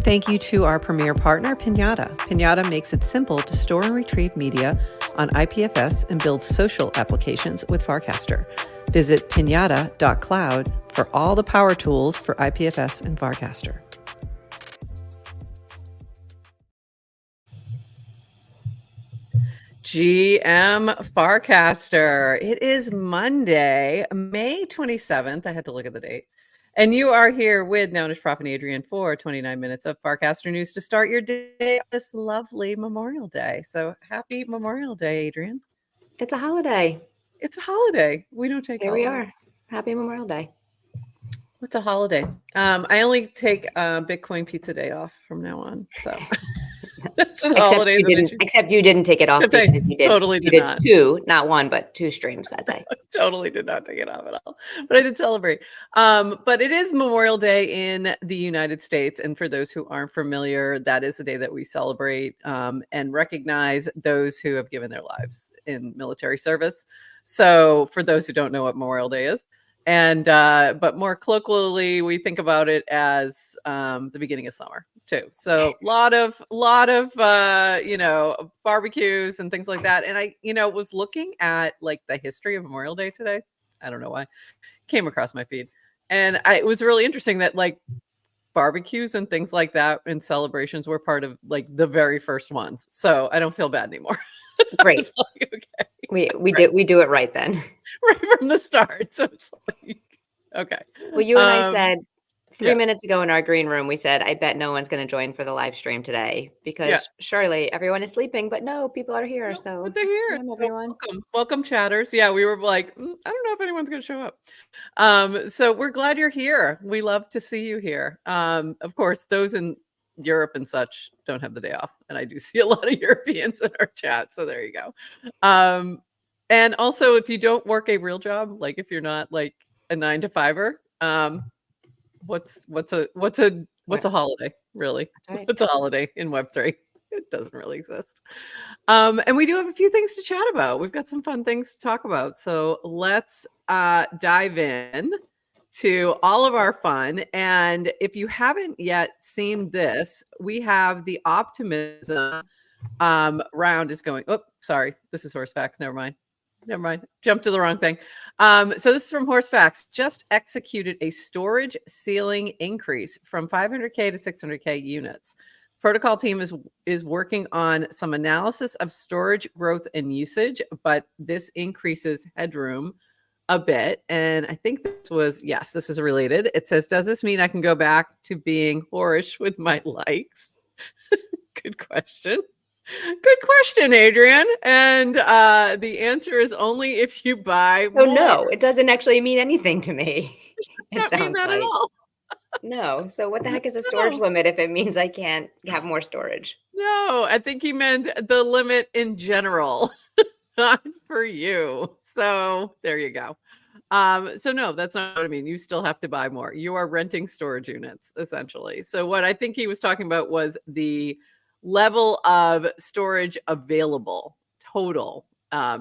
thank you to our premier partner, Pinata. Pinata makes it simple to store and retrieve media on IPFS and build social applications with Farcaster. Visit pinata.cloud for all the power tools for IPFS and Farcaster. GM Farcaster. It is Monday, May 27th. I had to look at the date. And you are here with Nounish Prof and Adrienne for 29 minutes of Farcaster news to start your day on this lovely Memorial Day. So happy Memorial Day, Adrienne. It's a holiday. It's a holiday. We don't take Here holidays. we are. Happy Memorial Day. What's a holiday? I only take Bitcoin Pizza Day off from now on. So that's a holiday. Except you didn't take it off because you did. Totally you did not. Two, not one, but two streams that day. Totally did not take it off at all. But I did celebrate. But it is Memorial Day in the United States. And for those who aren't familiar, that is the day that we celebrate and recognize those who have given their lives in military service. So for those who don't know what Memorial Day is, and but more colloquially, we think about it as the beginning of summer too. So a lot of barbecues and things like that. And I was looking at like the history of Memorial Day today. I don't know why, came across my feed, and it was really interesting that like barbecues and things like that and celebrations were part of like the very first ones. So I don't feel bad anymore. Great. Like, okay. We do it right then. Right from the start. So it's like, okay. Well, you and I said 3 minutes ago in our green room, we said, I bet no one's going to join for the live stream today because surely everyone is sleeping, but no, people are here. So but they're here. Everyone. Welcome, chatters. Yeah, we were like, I don't know if anyone's going to show up. So we're glad you're here. We love to see you here. Of course, those in Europe and such don't have the day off. And I do see a lot of Europeans in our chat. So there you go. And also, if you don't work a real job, like if you're not like a 9-to-5er, what's a holiday, really? Right. What's a holiday in Web3? It doesn't really exist. And we do have a few things to chat about. We've got some fun things to talk about. So let's dive in to all of our fun. And if you haven't yet seen this, we have the Optimism round is going. Oh, sorry. This is Horse Facts. Never mind. Jumped to the wrong thing. So this is from Horse Facts. Just executed a storage ceiling increase from 500K to 600K units. Protocol team is working on some analysis of storage growth and usage, but this increases headroom a bit. And I think this is related. It says, does this mean I can go back to being whorish with my likes? Good question. Good question, Adrienne. And the answer is only if you buy more. No, it doesn't actually mean anything to me. It doesn't mean that at all. No. So what the heck is a storage limit if it means I can't have more storage? No, I think he meant the limit in general, not for you. So there you go. So no, that's not what I mean. You still have to buy more. You are renting storage units, essentially. So what I think he was talking about was the level of storage available total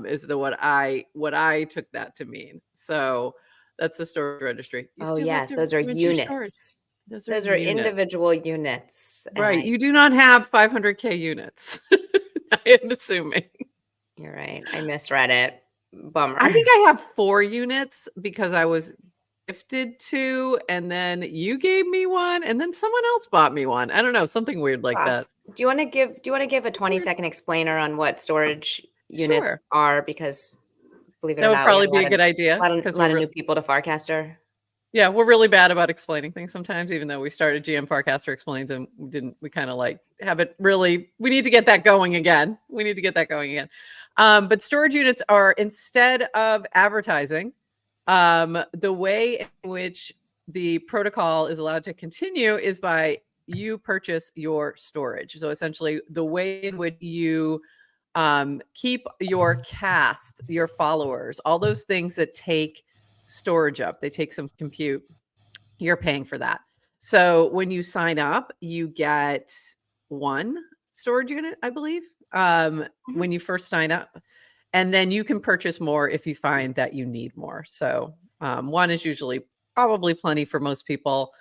is what I took that to mean. So that's the storage registry. Yes, those are units. Those are individual units. Right. You do not have 500K units. I am assuming. You're right. I misread it. Bummer. I think I have 4 units because I was gifted 2, and then you gave me 1, and then someone else bought me 1. I don't know, something weird like that. Do you want to give a 20-second explainer on what storage units are? Because believe it or not, that would probably be a good idea. A lot of new people to Farcaster. Yeah, we're really bad about explaining things sometimes, even though we started GM Farcaster Explains and we kind of like have it really, we need to get that going again. But storage units are, instead of advertising, the way in which the protocol is allowed to continue is by you purchase your storage. So essentially the way in which you keep your cast, your followers, all those things that take storage up, they take some compute, you're paying for that. So when you sign up, you get 1 storage unit, I believe, when you first sign up. And then you can purchase more if you find that you need more. So 1 is usually probably plenty for most people.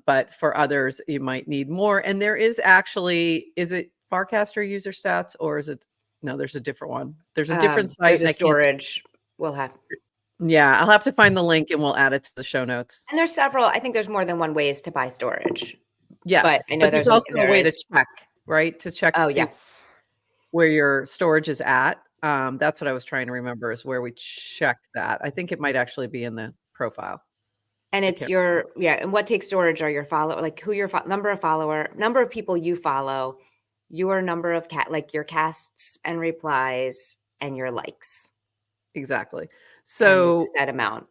But for others, you might need more. And there is actually, is it Farcaster user stats or is it, no, there's a different one. There's a different site. There's a storage. We'll have. Yeah, I'll have to find the link and we'll add it to the show notes. And there's several, I think there's more than one ways to buy storage. Yes, but I know there's also a way to check, right? To check to see where your storage is at. That's what I was trying to remember is where we check that. I think it might actually be in the profile. And it's your, and what takes storage are your who your number of people you follow, your number of like your casts and replies and your likes. Exactly. So that amount.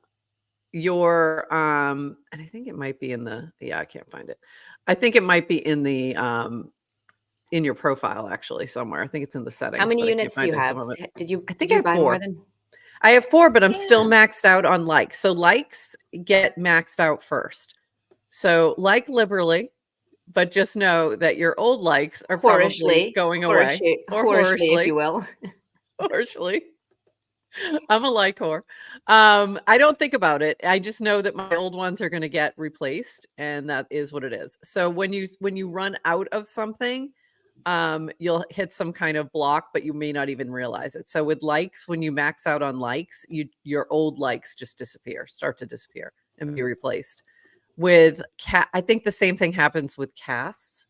Your, and I think it might be in the, I can't find it. I think it might be in the, in your profile actually somewhere. I think it's in the settings. How many units do you have? I think I have 4. I have 4, but I'm still maxed out on likes. So likes get maxed out first. So like liberally, but just know that your old likes are probably going away. Or horrishly, if you will. Horrishly. I'm a like whore. I don't think about it. I just know that my old ones are going to get replaced, and that is what it is. So when you run out of something, you'll hit some kind of block, but you may not even realize it. So with likes, when you max out on likes, your old likes just start to disappear and be replaced. With I think the same thing happens with casts,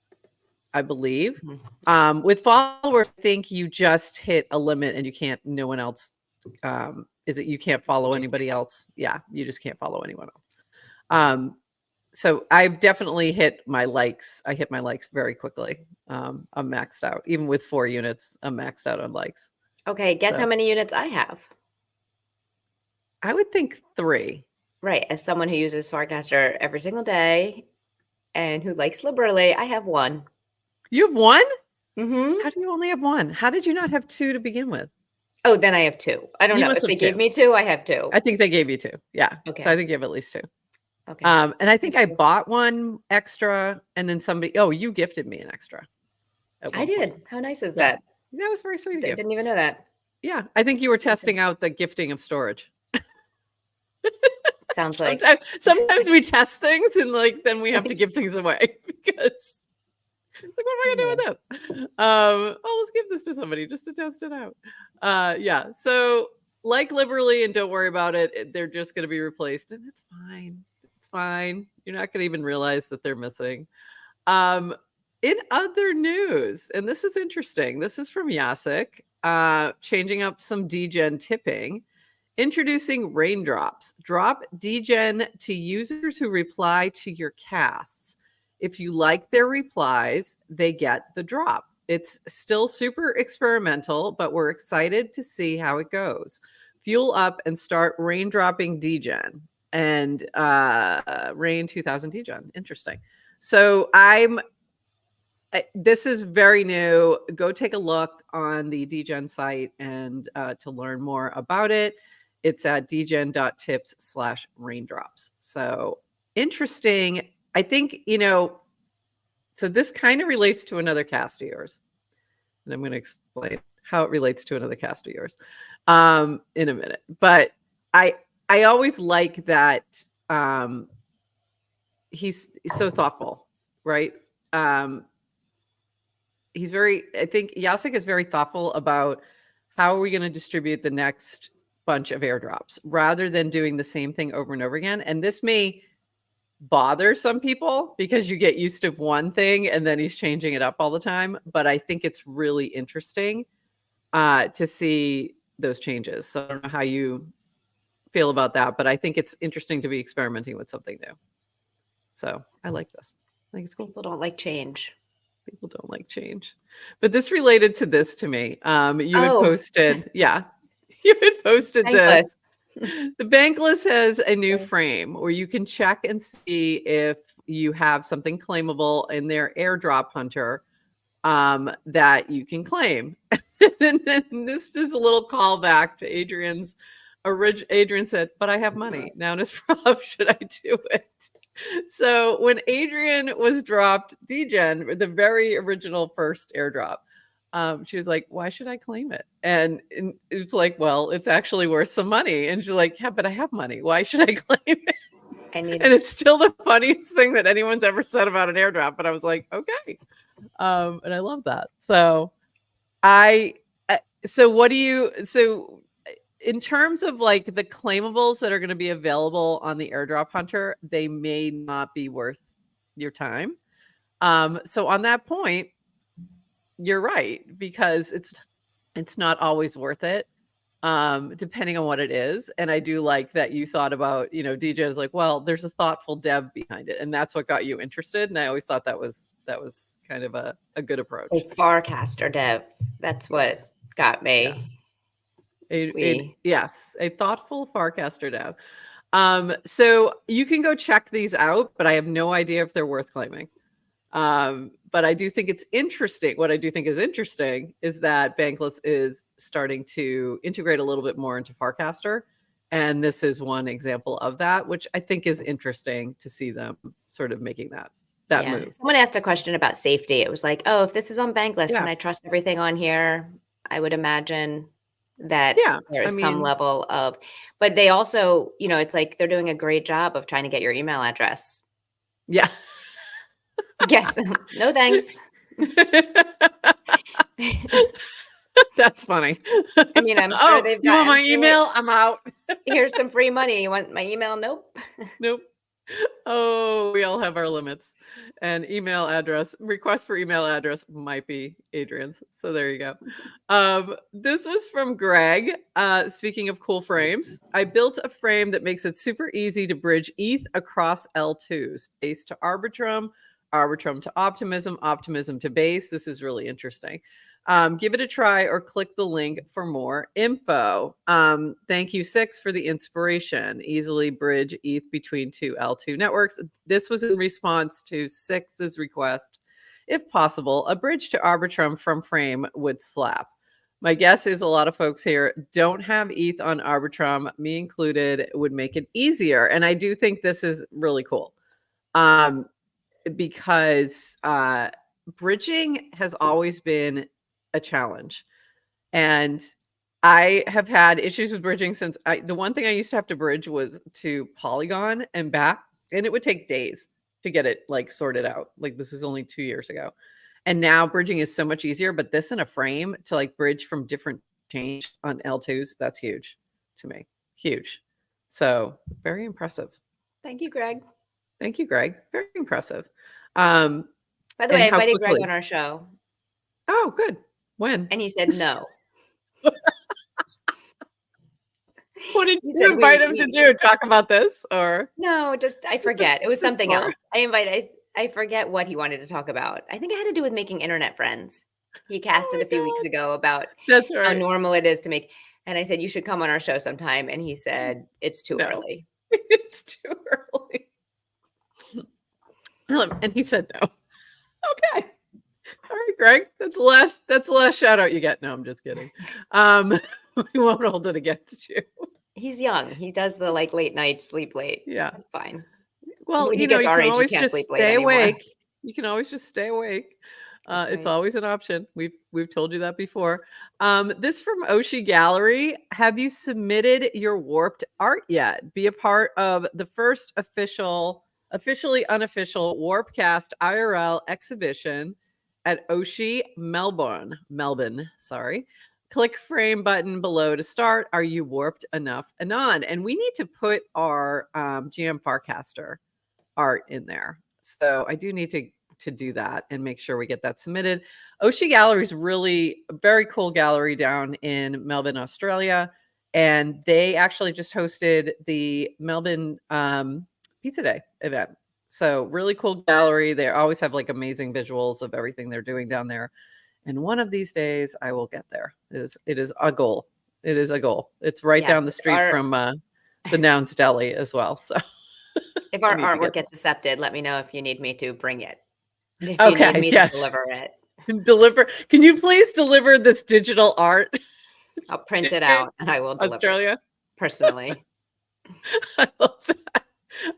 I believe. With followers, I think you just hit a limit and you can't, no one else, you can't follow anybody else. Yeah, you just can't follow anyone else. So I've definitely hit my likes. I hit my likes very quickly. I'm maxed out. Even with 4 units, I'm maxed out on likes. Okay, guess how many units I have? I would think 3. Right. As someone who uses Farcaster every single day and who likes liberally, I have 1. You have 1? Mm-hmm. How do you only have 1? How did you not have 2 to begin with? Oh, then I have 2. I don't know. If they gave me 2, I have 2. I think they gave you 2. Yeah. Okay. So I think you have at least 2. Okay. And I think I bought 1 extra and then you gifted me an extra. I did. How nice is that? That was very sweet of you. I didn't even know that. Yeah. I think you were testing out the gifting of storage. Sounds like sometimes we test things and then we have to give things away because what am I gonna do with this? Let's give this to somebody just to test it out. Yeah. So like liberally and don't worry about it. They're just gonna be replaced and it's fine. It's fine. You're not gonna even realize that they're missing. In other news, and this is interesting. This is from Jacek, changing up some degen tipping. Introducing Raindrops. Drop degen to users who reply to your casts. If you like their replies, they get the drop. It's still super experimental, but we're excited to see how it goes. Fuel up and start raindropping degen. And rain 2000 degen. Interesting. So this is very new. Go take a look on the degen site and to learn more about it. It's at degen.tips/raindrops. So interesting. I think, so this kind of relates to another cast of yours. And I'm going to explain how it relates to another cast of yours in a minute. But I always like that he's so thoughtful, right? I think Jacek is very thoughtful about how are we going to distribute the next bunch of airdrops rather than doing the same thing over and over again. And this may bother some people because you get used to one thing and then he's changing it up all the time. But I think it's really interesting to see those changes. So I don't know how you feel about that, but I think it's interesting to be experimenting with something new. So I like this. I think it's cool. People don't like change. People don't like change. But this related to this to me. You had posted, you had posted this. The Bankless has a new frame where you can check and see if you have something claimable in their airdrop hunter that you can claim. And then this is a little callback to Adrienne's Adrienne said, but I have money. Now, as prop, should I do it? So when Adrienne was dropped degen, the very original first airdrop, she was like, why should I claim it? And it's like, well, it's actually worth some money. And she's like, yeah, but I have money. Why should I claim it? I need and it's still the funniest thing that anyone's ever said about an airdrop. But I was like, okay. And I love that. So so in terms of like the claimables that are going to be available on the airdrop hunter, they may not be worth your time. So on that point, you're right, because it's not always worth it, depending on what it is. And I do like that you thought about, DJ is like, well, there's a thoughtful dev behind it, and that's what got you interested. And I always thought that was kind of a good approach. a Farcaster dev. That's what got me. Yes. A thoughtful Farcaster dev. So you can go check these out, but I have no idea if they're worth claiming. But I do think it's interesting. What I do think is interesting is that Bankless is starting to integrate a little bit more into Farcaster. And this is one example of that, which I think is interesting to see them sort of making that move. Someone asked a question about safety. It was like, oh, if this is on Bankless, can I trust everything on here? I would imagine that there is some level of, but they also, it's like they're doing a great job of trying to get your email address. Yeah. Yes. No thanks. That's funny. I mean, I'm sure they've got. You want my email? I'm out. Here's some free money. You want my email? Nope. Nope. Oh, we all have our limits. And email address, request for email address might be Adrienne's. So there you go. This was from Greg. Speaking of cool frames, I built a frame that makes it super easy to bridge ETH across L2s, base to Arbitrum, Arbitrum to Optimism, Optimism to base. This is really interesting. Give it a try or click the link for more info. Thank you, Six, for the inspiration. Easily bridge ETH between two L2 networks. This was in response to Six's request. If possible, a bridge to Arbitrum from Frame would slap. My guess is a lot of folks here don't have ETH on Arbitrum, me included. It would make it easier. And I do think this is really cool. Because bridging has always been a challenge. And I have had issues with bridging since the one thing I used to have to bridge was to Polygon and back, and it would take days to get it like sorted out. Like this is only 2 years ago. And now bridging is so much easier, but this in a frame to like bridge from different change on L2s, that's huge to me. Huge. So very impressive. Thank you, Greg. Thank you, Greg. Very impressive. By the way, I invited Greg on our show. Oh, good. When? And he said no. What did you invite him to do? Talk about this or? No, I forget. It was something else. I forget what he wanted to talk about. I think it had to do with making internet friends. He casted a few weeks ago about how normal it is to make. And I said, you should come on our show sometime. And he said, it's too early. It's too early. And he said no. Okay. All right, Greg. That's the last shout out you get. No, I'm just kidding. We won't hold it against you. He's young. He does the like late night sleep late. Yeah. That's fine. Well, you can always just stay awake. You can always just stay awake. It's always an option. We've told you that before. This from Oshi Gallery. Have you submitted your warped art yet? Be a part of the first officially unofficial Warpcast IRL exhibition at Oshi, Melbourne. Click frame button below to start. Are you warped enough? Anon. And we need to put our GM Farcaster art in there. So I do need to do that and make sure we get that submitted. Oshi Gallery is really a very cool gallery down in Melbourne, Australia. And they actually just hosted the Melbourne Pizza Day event. So really cool gallery. They always have like amazing visuals of everything they're doing down there. And one of these days I will get there. It is a goal. It is a goal. It's right down the street from the Nouns Deli as well. So if our artwork gets accepted, let me know if you need me to bring it. If you need me to deliver it. Can you please deliver this digital art? I'll print it out and I will deliver Australia? It personally. I love that.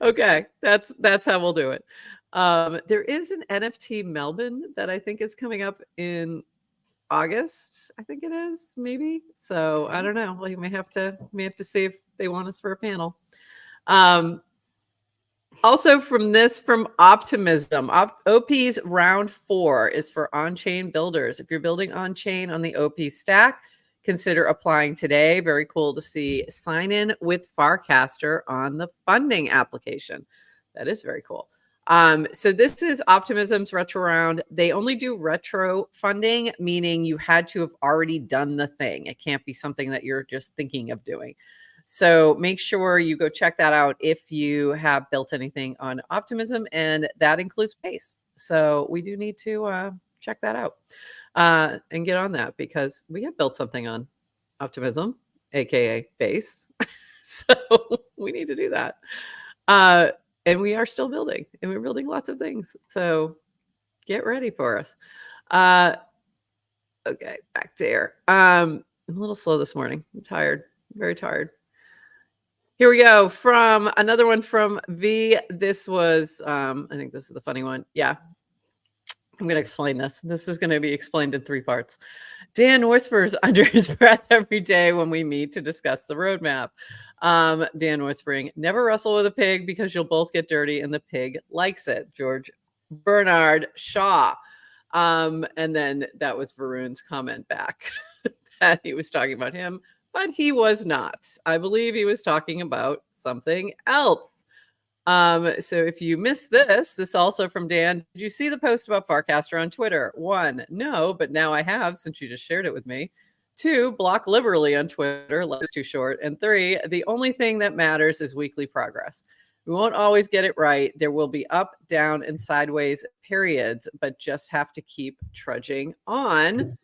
Okay, that's how we'll do it. There is an NFT Melbourne that I think is coming up in August. I think it is, maybe. So I don't know. Well, you may have to see if they want us for a panel. Also from Optimism, OP's round 4 is for on-chain builders. If you're building on-chain on the OP stack, consider applying today. Very cool to see sign in with Farcaster on the funding application. That is very cool. So this is Optimism's retro round. They only do retro funding, meaning you had to have already done the thing. It can't be something that you're just thinking of doing. So make sure you go check that out if you have built anything on Optimism, and that includes Base. So we do need to check that out and get on that, because we have built something on Optimism, aka Base. So we need to do that. And we are still building, and we're building lots of things. So get ready for us. Okay, back to here. I'm a little slow this morning. I'm tired, very tired. Here we go. From another one from V. This was, I think this is the funny one. Yeah. I'm going to explain this. This is going to be explained in 3 parts. Dan whispers under his breath every day when we meet to discuss the roadmap. Dan whispering, never wrestle with a pig because you'll both get dirty and the pig likes it. George Bernard Shaw. And then that was Varun's comment back that he was talking about him, but he was not. I believe he was talking about something else. So if you missed this also from Dan, did you see the post about Farcaster on Twitter? 1, no, but now I have, since you just shared it with me. 2, block liberally on Twitter, life's too short. And 3, the only thing that matters is weekly progress. We won't always get it right. There will be up, down, and sideways periods, but just have to keep trudging on.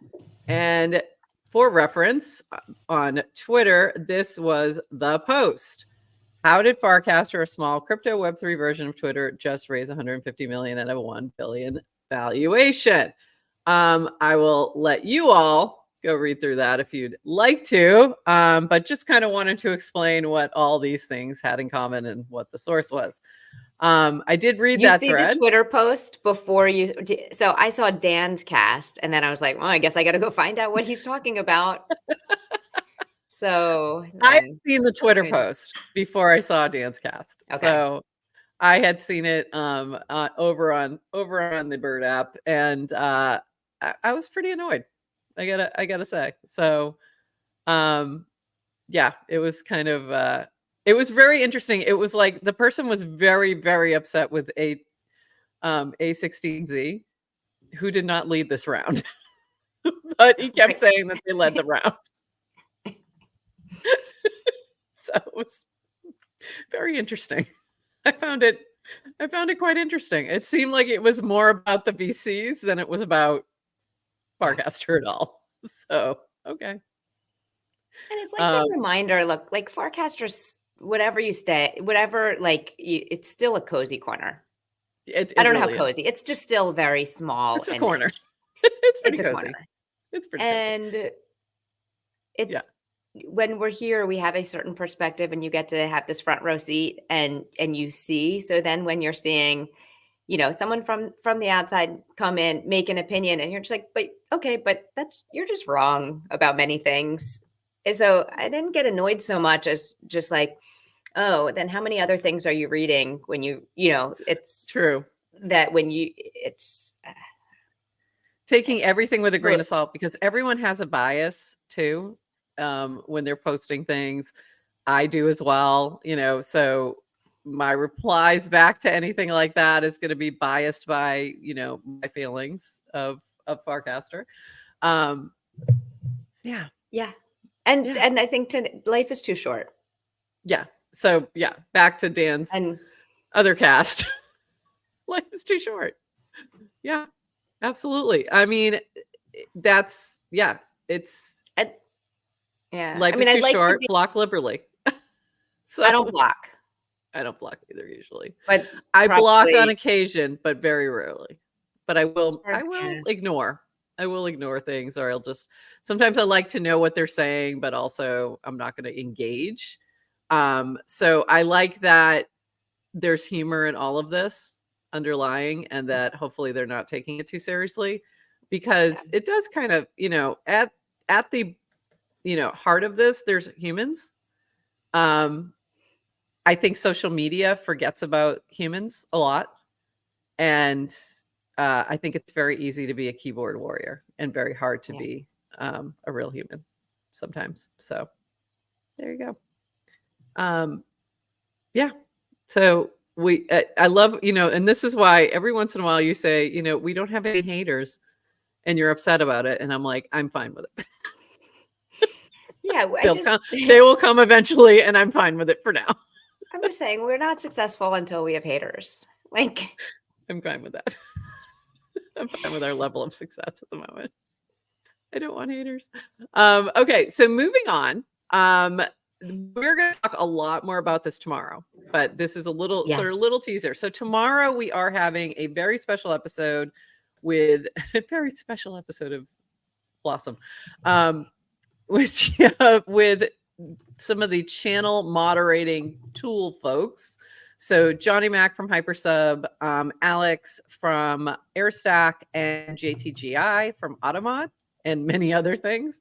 And for reference, on Twitter, this was the post. How did Farcaster, a small crypto Web3 version of Twitter, just raise 150 million at a 1 billion valuation? I will let you all go read through that if you'd like to, but just kind of wanted to explain what all these things had in common and what the source was. I did read that thread. You see the Twitter post before you, so I saw Dan's cast, and then I was like, well, I guess I got to go find out what he's talking about. So I had seen the Twitter post before I saw Dan's cast. Okay. So I had seen it over on the Bird app, and I was pretty annoyed. I gotta say. So yeah, it was kind of it was very interesting. It was like the person was very, very upset with A16Z, who did not lead this round. But he kept saying that they led the round. So it was very interesting. I found it quite interesting. It seemed like it was more about the VCs than it was about Farcaster at all. So, okay. And it's like the reminder, look, like Farcaster's, whatever, like it's still a cozy corner. I don't know how cozy. It's just still very small. It's a corner. It's pretty cozy. Corner. It's pretty cozy. And it's, when we're here, we have a certain perspective, and you get to have this front row seat, and you see. So then when you're seeing, someone from the outside come in, make an opinion, and you're just like, but okay, but you're just wrong about many things. And so I didn't get annoyed so much as just like, oh, then how many other things are you reading when it's true that when it's taking everything with a grain of salt, because everyone has a bias too. When they're posting things, I do as well, so my replies back to anything like that is going to be biased by, my feelings of Farcaster. Yeah. And I think life is too short. Yeah. So yeah, back to Dan's other cast. Life is too short. Yeah, absolutely. I mean, it's life is too short. Block liberally. So I don't block. I don't block either usually, but I block on occasion, but very rarely. But I will ignore. I will ignore things, or sometimes I like to know what they're saying, but also I'm not going to engage. So I like that there's humor in all of this underlying, and that hopefully they're not taking it too seriously, because it does kind of, at the heart of this, there's humans. I think social media forgets about humans a lot. And I think it's very easy to be a keyboard warrior and very hard to be a real human sometimes. So there you go. Yeah. So I love, and this is why every once in a while you say, we don't have any haters and you're upset about it. And I'm like, I'm fine with it. Yeah, they will come eventually and I'm fine with it for now. I'm just saying we're not successful until we have haters. Like, I'm fine with that. I'm fine with our level of success at the moment. I don't want haters. Okay, so moving on. We're going to talk a lot more about this tomorrow, but this is a little sort of little teaser. So tomorrow we are having a very special episode with a very special episode of Blossom, which with some of the channel moderating tool folks. So Johnny Mac from Hypersub, Alex from Airstack, and JTGI from Automod, and many other things.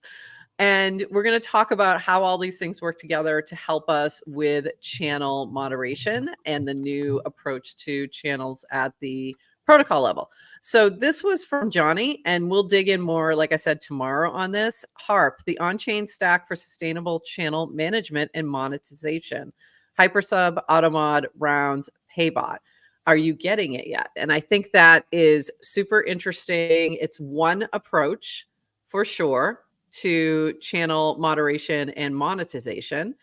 And we're going to talk about how all these things work together to help us with channel moderation and the new approach to channels at the protocol level. So this was from Johnny, and we'll dig in more, like I said, tomorrow on this. HARP, the on-chain stack for sustainable channel management and monetization. Hypersub, Automod, Rounds, Paybot. Are you getting it yet? And I think that is super interesting. It's one approach for sure to channel moderation and monetization.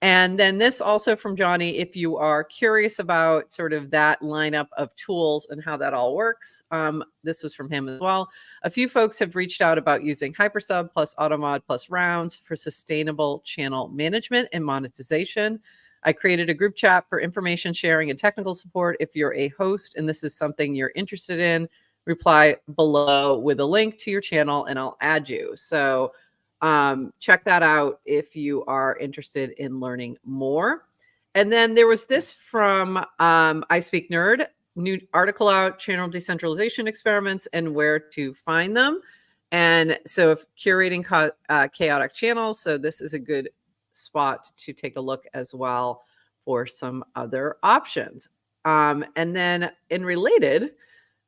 And then this also from Johnny, if you are curious about sort of that lineup of tools and how that all works, this was from him as well. A few folks have reached out about using Hypersub plus Automod plus Rounds for sustainable channel management and monetization. I created a group chat for information sharing and technical support. If you're a host and this is something you're interested in, reply below with a link to your channel and I'll add you. So check that out if you are interested in learning more. And then there was this from I Speak Nerd, new article out, channel decentralization experiments and where to find them. And so if curating chaotic channels, so this is a good spot to take a look as well for some other options. And then in related,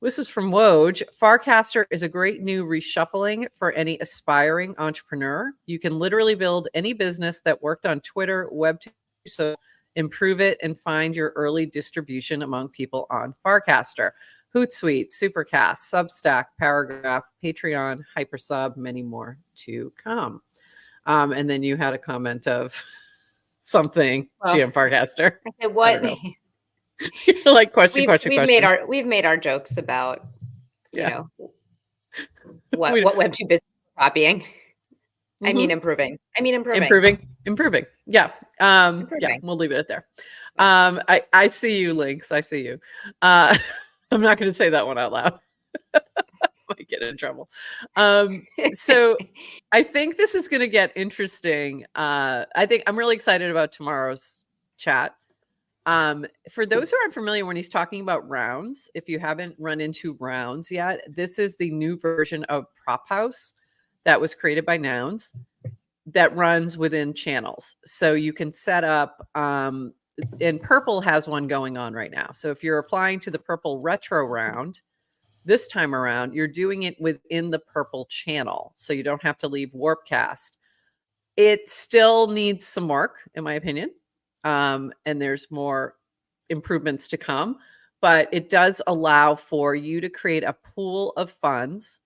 this is from Woj. Farcaster is a great new reshuffling for any aspiring entrepreneur. You can literally build any business that worked on Twitter, Web2, so improve it and find your early distribution among people on Farcaster. Hootsuite, Supercast, Substack, Paragraph, Patreon, Hypersub, many more to come. And then you had a comment of something, GM Farcaster. I said, what? Like question. We've made our jokes about you know what Web2 business copying. Mm-hmm. I mean improving. Yeah. Yeah, we'll leave it at there. I see you, Lynx. I see you. I'm not going to say that one out loud. Might get in trouble. So I think this is going to get interesting. I think I'm really excited about tomorrow's chat. For those who aren't familiar, when he's talking about rounds, if you haven't run into rounds yet, this is the new version of Prop House that was created by Nouns that runs within channels. So you can set up, and Purple has one going on right now. So if you're applying to the Purple Retro round, this time around, you're doing it within the Purple channel. So you don't have to leave Warpcast. It still needs some work, in my opinion. And there's more improvements to come, but it does allow for you to create a pool of funds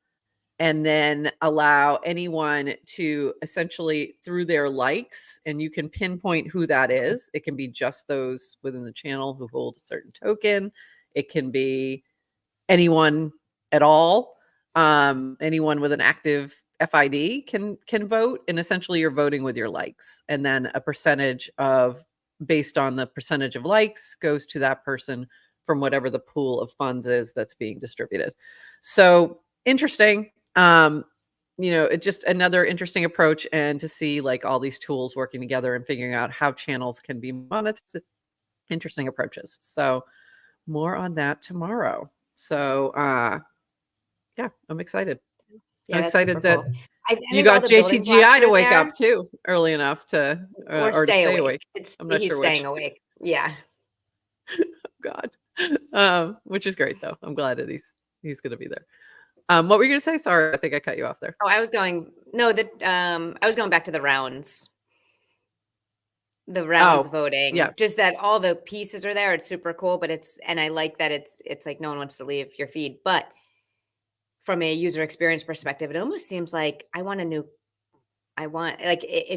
and then allow anyone to essentially through their likes, and you can pinpoint who that is. It can be just those within the channel who hold a certain token. It can be anyone at all. Anyone with an active FID can vote, and essentially you're voting with your likes, and then a percentage of based on the percentage of likes goes to that person from whatever the pool of funds is that's being distributed. So interesting. It's just another interesting approach, and to see like all these tools working together and figuring out how channels can be monetized. Interesting approaches. So more on that tomorrow. So yeah, I'm excited. Yeah, I'm excited that cool. I You think all got the building blocks JTGI to are wake there, up too early enough to or or to stay stay awake. awake. I'm not He's sure which. staying awake. Yeah. God. Which is great though. I'm glad that he's gonna be there. What were you gonna say? Sorry, I think I cut you off there. Oh, I was going no, that I was going back to the rounds. The rounds Oh, yeah. voting. Just that all the pieces are there. It's super cool, but and I like that it's like no one wants to leave your feed. But from a user experience perspective, it almost seems like it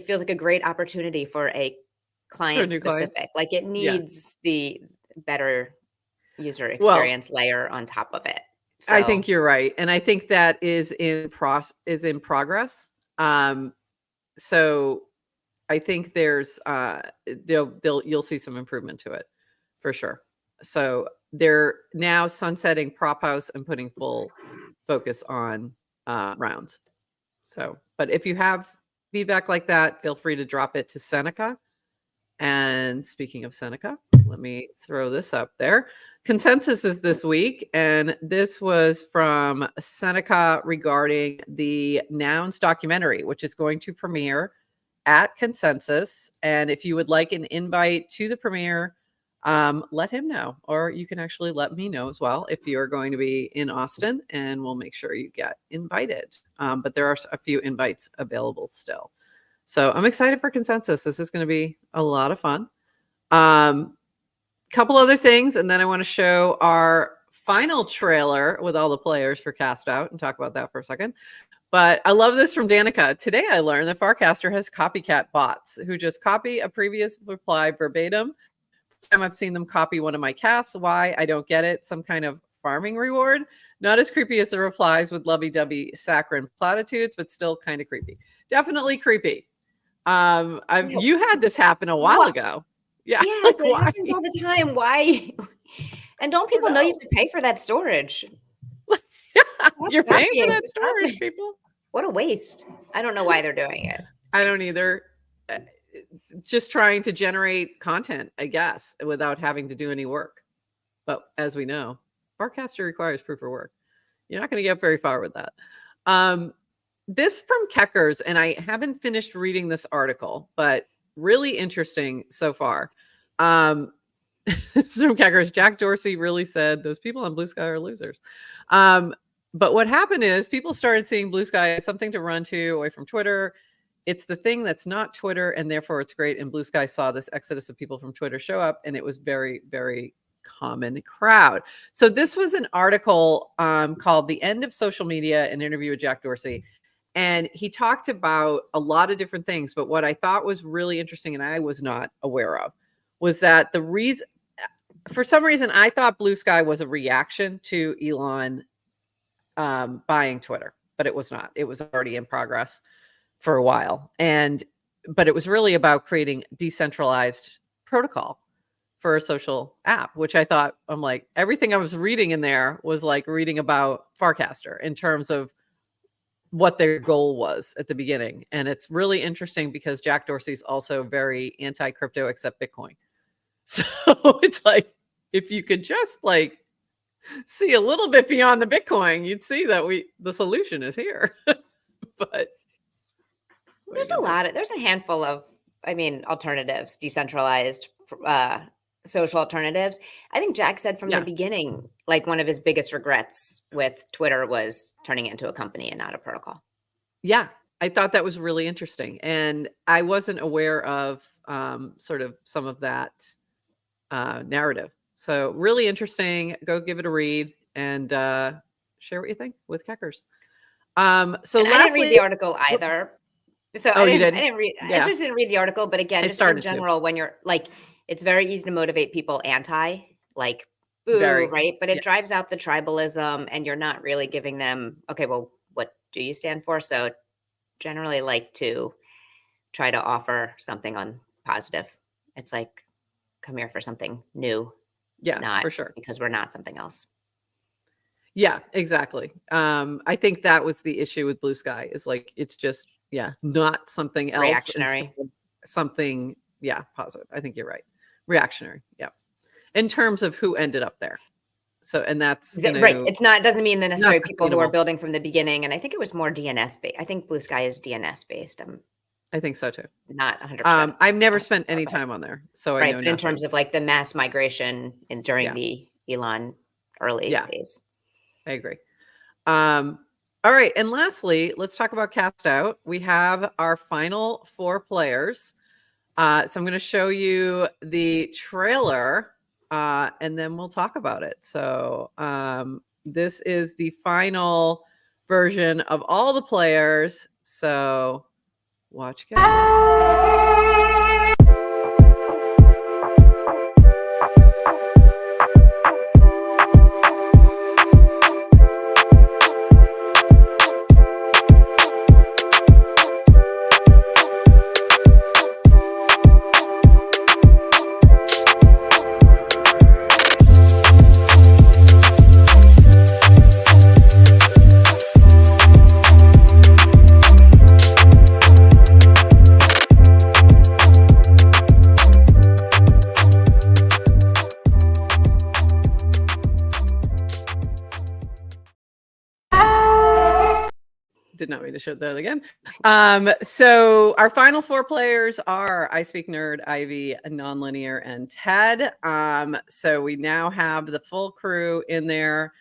feels like a great opportunity for a For a client new client. specific. Like it Yeah. needs the better user Well, experience layer on top of it. I think So you're right. And I think that is in progress. So I think there's you'll see some improvement to it for sure. So they're now sunsetting Prop House and putting full focus on rounds. So, but if you have feedback like that, feel free to drop it to Seneca. And speaking of Seneca, let me throw this up there. Consensus is this week, and this was from Seneca regarding the Nouns documentary, which is going to premiere at Consensus. And if you would like an invite to the premiere, let him know, or you can actually let me know as well if you're going to be in Austin, and we'll make sure you get invited. But there are a few invites available still. So I'm excited for Consensus. This is going to be a lot of fun. Couple other things, and then I want to show our final trailer with all the players for CastOut and talk about that for a second. But I love this from Danica. Today I learned that Farcaster has copycat bots who just copy a previous reply verbatim. Time I've seen them copy one of my casts. Why? I don't get it. Some kind of farming reward. Not as creepy as the replies with lovey-dovey saccharine platitudes, but still kind of creepy. Definitely creepy. You had this happen a while ago. Yeah. yes, Like, it why? happens all the time. Why? And don't people know you have to pay for that storage? You're Stop paying for copying. that Stop. storage, people. What a waste. I don't know why they're doing it. I don't either. Just trying to generate content, I guess, without having to do any work. But as we know, Farcaster requires proof of work. You're not going to get very far with that. This from Keckers, and I haven't finished reading this article, but really interesting so far. This is from Keckers. Jack Dorsey really said those people on Blue Sky are losers. But what happened is people started seeing Blue Sky as something to run to away from Twitter. It's the thing that's not Twitter, and therefore it's great. And Blue Sky saw this exodus of people from Twitter show up, and it was very, very common crowd. So this was an article called "The End of Social Media," an interview with Jack Dorsey. And he talked about a lot of different things. But what I thought was really interesting, and I was not aware of, was that the reason, for some reason, I thought Blue Sky was a reaction to Elon buying Twitter, but it was not. It was already in progress for a while. But it was really about creating decentralized protocol for a social app, which I thought, I'm like, everything I was reading in there was like reading about Farcaster in terms of what their goal was at the beginning. And it's really interesting because Jack Dorsey's also very anti-crypto except Bitcoin. So it's like, if you could just like see a little bit beyond the Bitcoin, you'd see that the solution is here. But there's a handful of, alternatives, decentralized social alternatives. I think Jack said from the beginning, like one of his biggest regrets with Twitter was turning it into a company and not a protocol. Yeah, I thought that was really interesting. And I wasn't aware of sort of some of that narrative. So really interesting. Go give it a read and share what you think with Keckers. So and lastly, I didn't read the article either. So I didn't read. Yeah. I just didn't read the article. But again, just in general, when you're like, it's very easy to motivate people like, boo, right? But it drives out the tribalism, and you're not really giving them, okay, well, what do you stand for? So generally like to try to offer something on positive. It's like, come here for something new. Yeah, not for sure. Because we're not something else. Yeah, exactly. I think that was the issue with Blue Sky is like, it's just, not something else. Reactionary. Something, positive. I think you're right. Reactionary. Yeah. In terms of who ended up there. So, and that's right. It's not, it doesn't mean the necessarily people who are sustainable. building from the beginning. And I think it was more DNS based. I think Blue Sky is DNS based. I'm I think so too. not 100%. I've never spent any time on there, so I Right. know But in nothing. terms of like the mass migration and during Yeah. the Elon early Yeah. days. I agree. All right. And lastly, let's talk about CastOut. We have our final 4 players. So I'm going to show you the trailer and then we'll talk about it. So this is the final version of all the players. So watch CastOut. Did not mean to show that again. So our final 4 players are I Speak Nerd, Ivy, Nonlinear, and Ted. So we now have the full crew in there,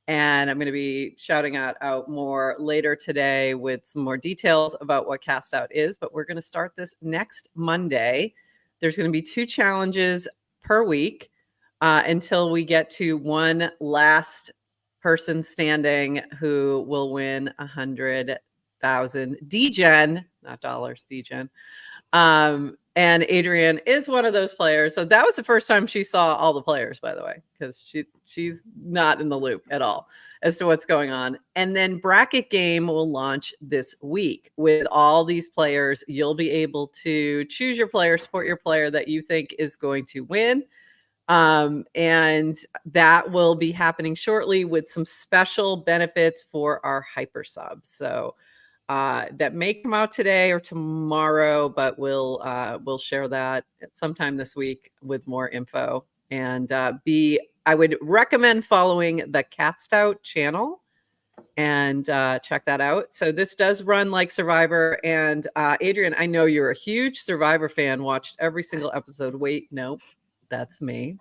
and I'm going to be shouting out more later today with some more details about what CastOut is. But we're going to start this next Monday. There's going to be 2 challenges per week until we get to one last person standing who will win 100,000 degen, not dollars, degen. And Adrienne is one of those players. So that was the first time she saw all the players, by the way, because she's not in the loop at all as to what's going on. And then Bracket Game will launch this week with all these players. You'll be able to choose your player, support your player that you think is going to win. And that will be happening shortly with some special benefits for our hyper subs. So that may come out today or tomorrow, but we'll share that sometime this week with more info. And I would recommend following the CastOut channel and check that out. So this does run like Survivor. And Adrienne, I know you're a huge Survivor fan, watched every single episode. Wait, nope, that's me.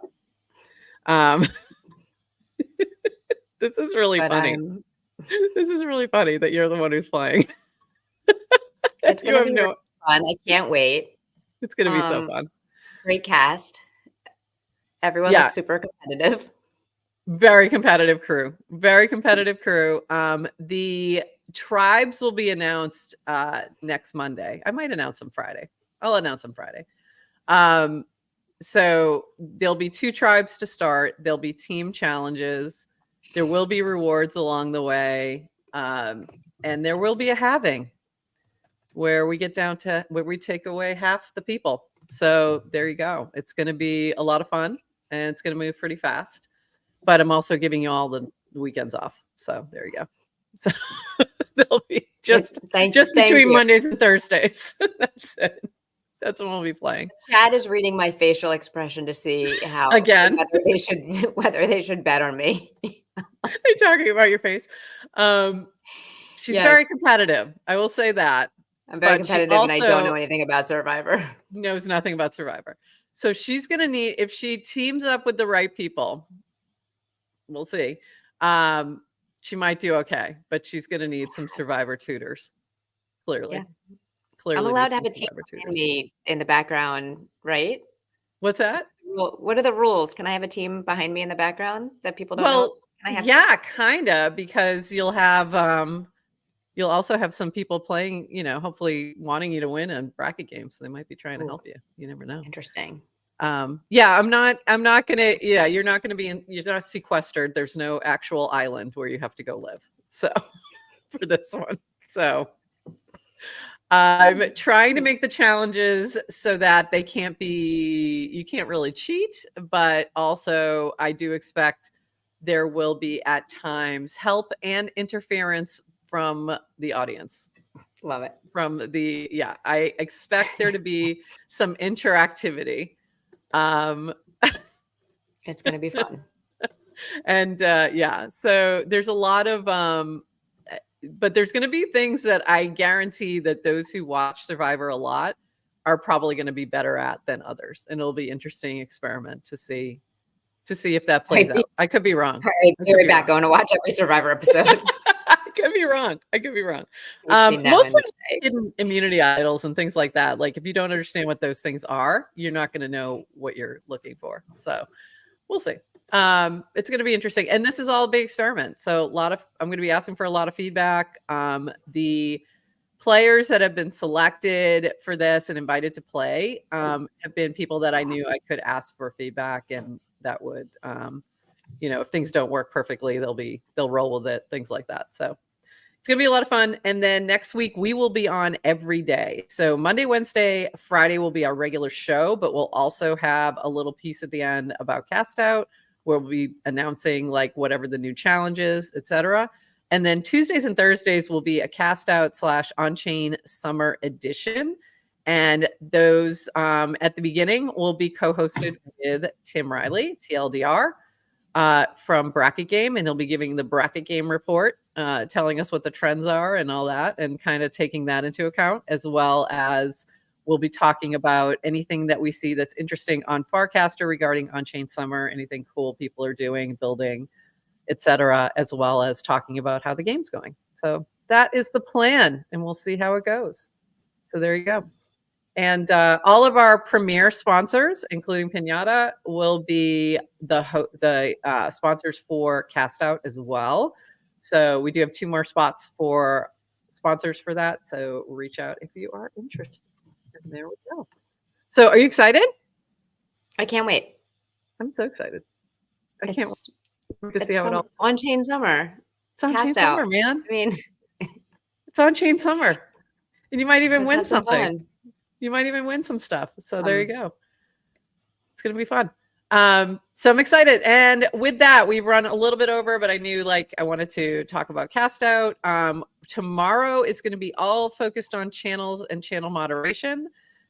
This is really funny. This is really funny that you're the one who's playing. It's going to be really fun. I can't wait. It's going to be so fun. Great cast. Everyone looks super competitive. Very competitive crew. Very competitive crew. The tribes will be announced next Monday. I might announce them Friday. I'll announce them Friday. So there'll be 2 tribes to start. There'll be team challenges. There will be rewards along the way. And there will be a halving where we get down to where we take away half the people. So there you go. It's going to be a lot of fun and it's going to move pretty fast. But I'm also giving you all the weekends off. So there you go. So they'll be just between Mondays and Thursdays. That's it. That's when we'll be playing. Chad is reading my facial expression to see how again whether they should bet on me. They're talking about your face. She's very competitive. I will say that. I'm very competitive, and I don't know anything about Survivor. Knows nothing about Survivor. So she's going to need, if she teams up with the right people, we'll see. She might do okay, but she's going to need some Survivor tutors. Clearly. Yeah. Clearly, I'm allowed to have a team behind me in the background, right? What's that? What are the rules? Can I have a team behind me in the background that people don't know? Yeah, kind of, because you'll have you'll also have some people playing, hopefully wanting you to win in bracket games. So they might be trying to help you. You never know. Interesting. Yeah, I'm not gonna, you're not gonna be you're not sequestered. There's no actual island where you have to go live. So for this one. So I'm trying to make the challenges so that you can't really cheat, but also I do expect there will be at times help and interference from the audience. Love it. I expect there to be some interactivity. It's going to be fun. And yeah, so there's a lot of but there's going to be things that I guarantee that those who watch Survivor a lot are probably going to be better at than others, and it'll be interesting experiment to see if that plays out. I could be wrong. I'd be right back going to watch every Survivor episode. I could be wrong. Mostly hidden immunity idols and things like that. Like if you don't understand what those things are, you're not going to know what you're looking for. So we'll see. It's going to be interesting. And this is all a big experiment. So I'm going to be asking for a lot of feedback. The players that have been selected for this and invited to play have been people that I knew I could ask for feedback, and that would, if things don't work perfectly, they'll roll with it, things like that. So it's going to be a lot of fun. And then next week we will be on every day. So Monday, Wednesday, Friday will be our regular show, but we'll also have a little piece at the end about CastOut, where we'll be announcing like whatever the new challenge is, etc. And then Tuesdays and Thursdays will be a CastOut / On-Chain Summer Edition. And those at the beginning will be co-hosted with Tim Riley, TLDR, from Bracket Game. And he'll be giving the Bracket Game report, telling us what the trends are and all that, and kind of taking that into account, as well as we'll be talking about anything that we see that's interesting on Farcaster regarding On-Chain Summer, anything cool people are doing, building, etc., as well as talking about how the game's going. So that is the plan, and we'll see how it goes. So there you go. And all of our premier sponsors, including Pinata, will be the sponsors for CastOut as well. So we do have 2 more spots for sponsors for that. So reach out if you are interested. And there we go. So are you excited? I can't wait. I'm so excited. I can't wait to see how it all. On-Chain Summer. It's On-Chain Summer, man. I mean, it's On-Chain Summer. And you might even win something. Fun. You might even win some stuff. So there you go. It's going to be fun. So I'm excited. And with that, we've run a little bit over, but I knew I wanted to talk about CastOut. Tomorrow is going to be all focused on channels and channel moderation,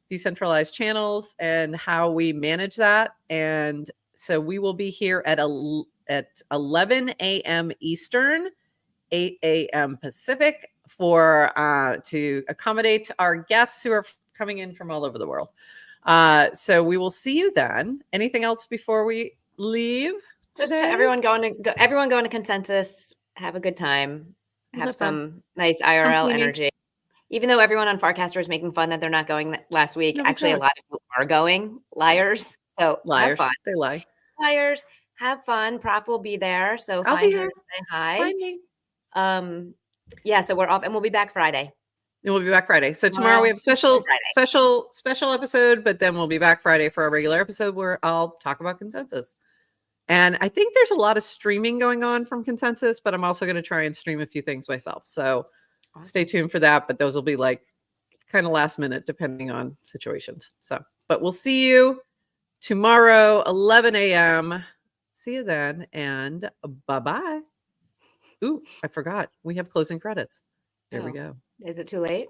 decentralized channels, and how we manage that. And so we will be here at 11 a.m. Eastern, 8 a.m. Pacific to accommodate our guests who are coming in from all over the world. So we will see you then. Anything else before we leave? Just to everyone going to Consensus. Have a good time. Have some nice IRL energy. Even though everyone on Farcaster is making fun that they're not going last week, actually a lot of people are going. Liars. So liars. Have fun. They lie. Liars. Have fun. Prof will be there. So I'll find be her there. and say hi. Find me. Yeah, so we're off, and we'll be back Friday. And we'll be back Friday. So tomorrow we have special episode, but then we'll be back Friday for our regular episode where I'll talk about Consensus. And I think there's a lot of streaming going on from Consensus, but I'm also going to try and stream a few things myself. So stay tuned for that. But those will be kind of last minute, depending on situations. So, but we'll see you tomorrow, 11 a.m. See you then, and bye-bye. Ooh, I forgot. We have closing credits. There we go. Is it too late?